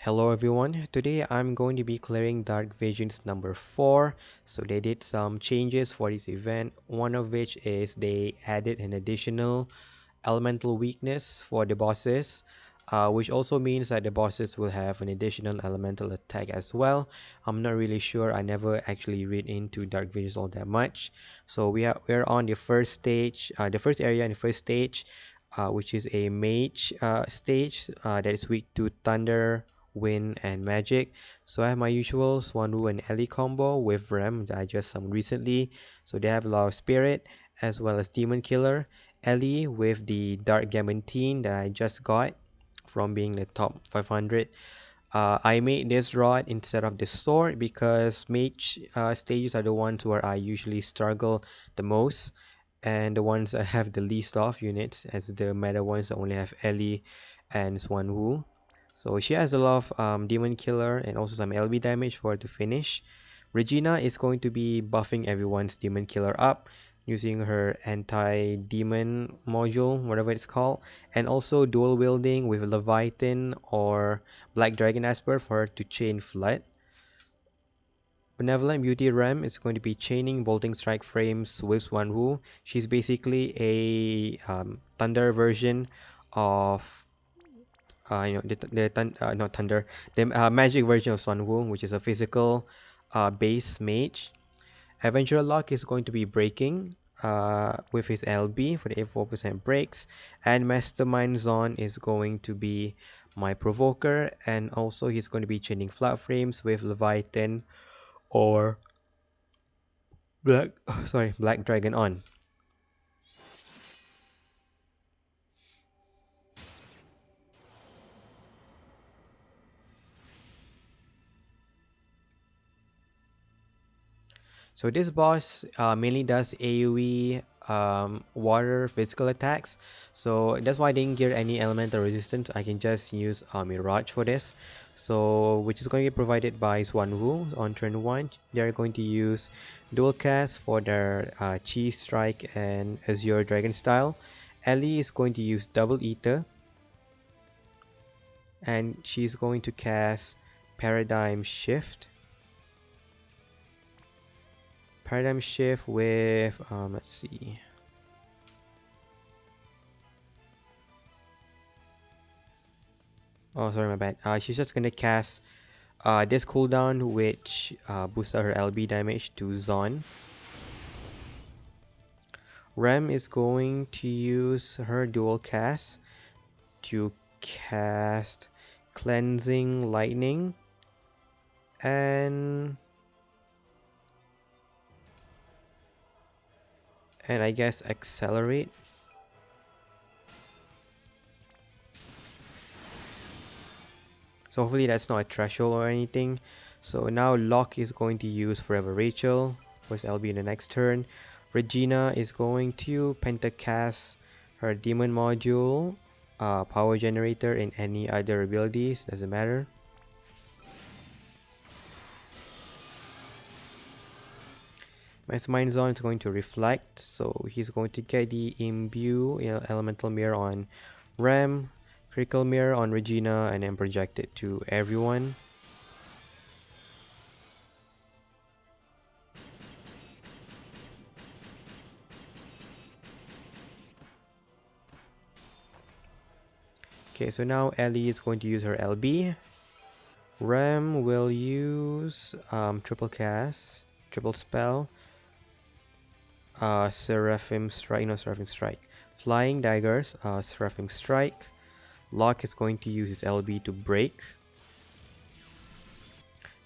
Hello everyone, today I'm going to be clearing Dark Visions number 4. So they did some changes for this event, one of which is they added an additional elemental weakness for the bosses, which also means that the bosses will have an additional elemental attack as well. I'm not really sure, I never actually read into Dark Visions all that much. So we're on the first stage, the first area in the first stage, which is a mage stage that is weak to thunder, wind, and magic. So I have my usual Swanwu and Ellie combo with Rem that I just summoned recently. So they have a lot of spirit as well as demon killer. Ellie with the dark Gamantine that I just got from being the top 500. I made this rod instead of the sword because mage stages are the ones where I usually struggle the most, and the ones that have the least of units, as the meta ones that only have Ellie and Swanwu. So she has a lot of demon killer and also some LB damage for her to finish. Regina is going to be buffing everyone's demon killer up using her anti-demon module, whatever it's called, and also dual wielding with Leviathan or Black Dragon Esper for her to chain Flood. Benevolent Beauty Rem is going to be chaining Bolting Strike frames with Swanwu. She's basically a thunder version of not thunder, the magic version of Swanwu, which is a physical base mage. Avenger Lock is going to be breaking with his LB for the 84% breaks, and Mastermind Zone is going to be my provoker, and also he's going to be chaining flat frames with Leviathan or Black Black Dragon on. So this boss mainly does AoE water physical attacks. So that's why I didn't get any elemental resistance. I can just use Mirage for this. So which is going to be provided by Swanwu on turn 1. They're going to use dual cast for their Chi Strike and Azure Dragon style. Ellie is going to use double ether, and she's going to cast Paradigm Shift. Paradigm Shift with, let's see. Oh, sorry, my bad. She's just gonna cast this cooldown, which boosts her LB damage to Zon. Rem is going to use her dual cast to cast Cleansing Lightning and I guess Accelerate. So hopefully that's not a threshold or anything. So now Locke is going to use Forever Rachel for his LB in the next turn. Regina is going to pentacast her demon module, power generator, and any other abilities, doesn't matter. Mastermind Zone is going to reflect, so he's going to get the imbue elemental mirror on Rem, critical mirror on Regina, and then project it to everyone. Okay, so now Ellie is going to use her LB. Rem will use triple cast, triple spell, Seraphim Strike, Flying Daggers, Seraphim Strike. Locke is going to use his LB to break.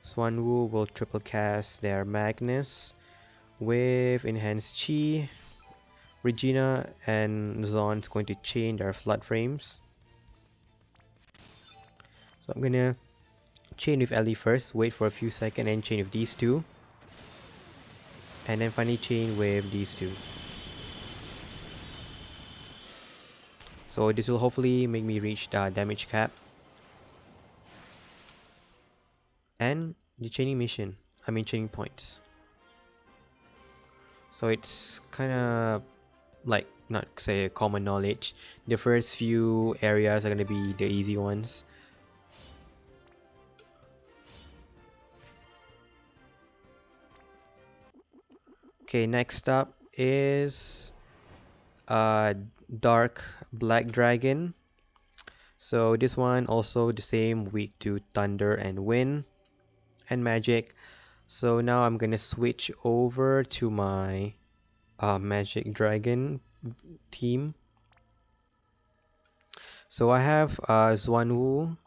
Swanwu will triple cast their Magnus with Enhanced Chi. Regina and Zon is going to chain their Flood Frames. So I'm gonna chain with Ellie first, wait for a few seconds, and chain with these two. And then finally chain with these two. So this will hopefully make me reach the damage cap. And the chaining mission, chaining points. So it's kind of like, not say common knowledge, the first few areas are going to be the easy ones. Okay, next up is uh, Dark Black Dragon. So this one also the same, weak to thunder and wind and magic. So now I'm gonna switch over to my Magic Dragon team. So I have Zhuanwu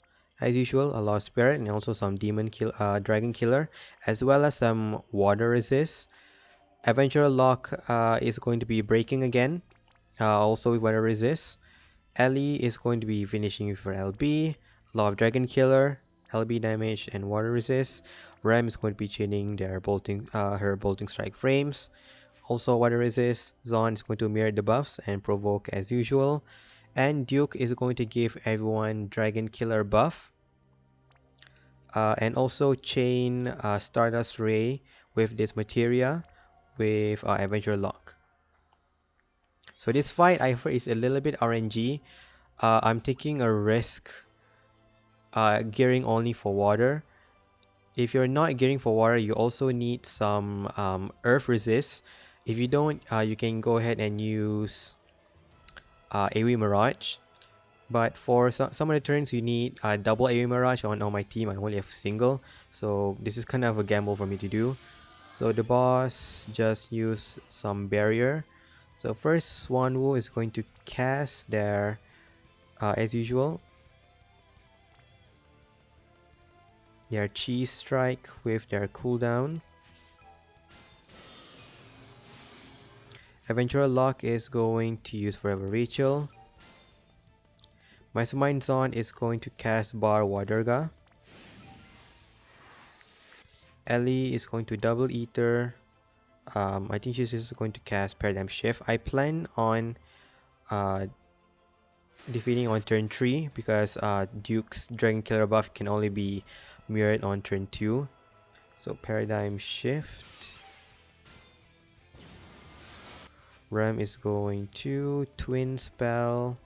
as usual, a Lost Spirit, and also some Dragon Killer, as well as some Water Resist. Adventurer Lock is going to be breaking again, also with Water Resist. Ellie is going to be finishing with her LB. Law of Dragon Killer, LB damage, and Water Resist. Ram is going to be chaining her bolting strike frames. Also Water Resist. Zon is going to mirror the buffs and provoke as usual. And Duke is going to give everyone Dragon Killer buff. And also chain Stardust Ray with this materia with Adventure Lock. So this fight I heard is a little bit RNG. I'm taking a risk gearing only for water. If you're not gearing for water, you also need some earth resist. If you don't, you can go ahead and use AoE Mirage. But for some of the turns, you need double AoE Mirage. On my team, I only have single. So this is kind of a gamble for me to do. So the boss just use some barrier. So first, Swanwu is going to cast their, as usual, their Chi Strike with their cooldown. Adventurer Lock is going to use Forever Rachel. Mastermind Zon is going to cast Bar Waderga. Ellie is going to double Ether. I think she's just going to cast Paradigm Shift. I plan on defeating on turn 3 because Duke's Dragon Killer buff can only be mirrored on turn 2. So Paradigm Shift. Ram is going to Twin Spell.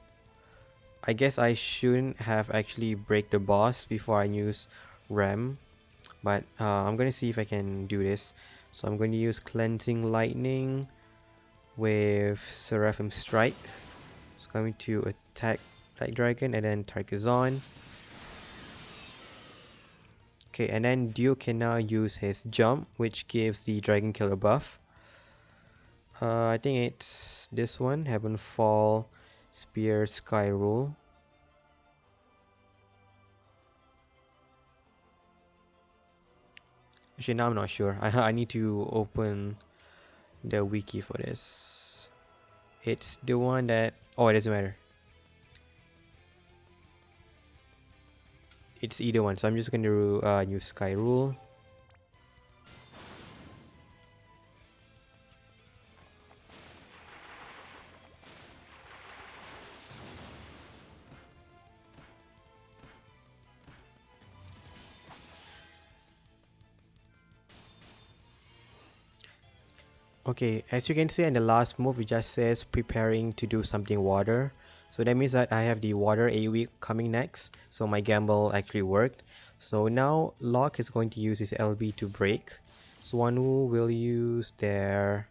I guess I shouldn't have actually break the boss before I use Ram. But I'm going to see if I can do this. So I'm going to use Cleansing Lightning with Seraphim Strike. It's going to attack Black Dragon and then target Zon. Okay, and then Duke can now use his jump, which gives the Dragon Killer buff. I think it's this one, Heaven Fall, Spear, Sky Rule. Actually, now I'm not sure. I need to open the wiki for this. It's the one that... Oh, it doesn't matter. It's either one, so I'm just going to use Sky Rule. Okay, as you can see in the last move, it just says preparing to do something water. So that means that I have the water AoE coming next. So my gamble actually worked. So now Locke is going to use his LB to break. Swanwu will use their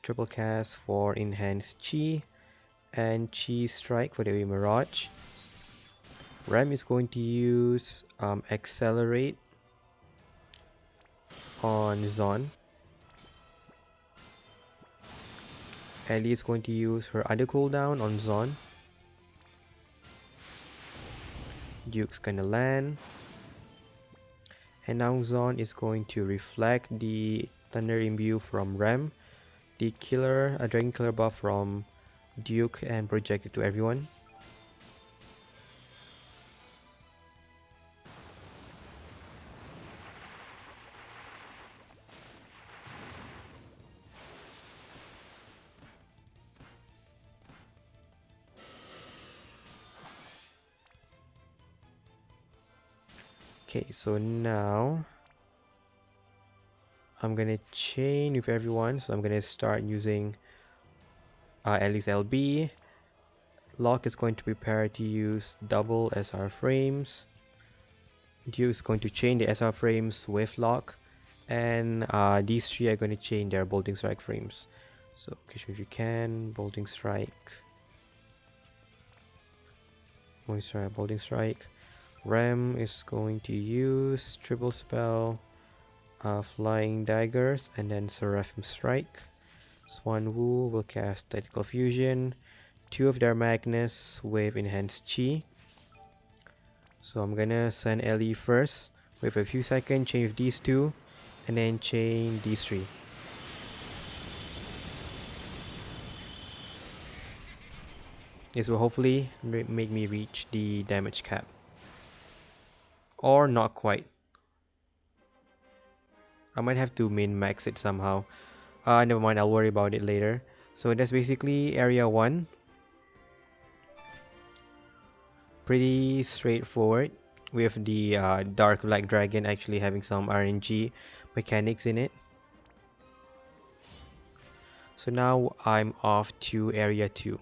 triple cast for enhanced Chi and Chi Strike for the AoE Mirage. Ram is going to use Accelerate on Zon. Ellie is going to use her other cooldown on Zon. Duke's gonna land. And now Zon is going to reflect the Thunder Imbue from Ram, the Killer, a Dragon Killer buff from Duke, and project it to everyone. Okay, so now I'm gonna chain with everyone. So I'm gonna start using Ellie's LB. Locke is going to prepare to use double SR frames. Duke is going to chain the SR frames with Locke. and these three are going to chain their bolting strike frames. So catch me if you can, bolting strike, bolting strike. Ram is going to use triple spell, flying daggers, and then Seraphim strike. Swan Wu will cast Tactical Fusion, two of their Magnus with enhanced chi. So I'm gonna send Ellie first. Wait for a few seconds, chain with these two, and then chain these three. This will hopefully make me reach the damage cap. Or not quite. I might have to min-max it somehow. Never mind, I'll worry about it later. So that's basically area 1. Pretty straightforward, with the Dark Black Dragon actually having some RNG mechanics in it. So now I'm off to area 2.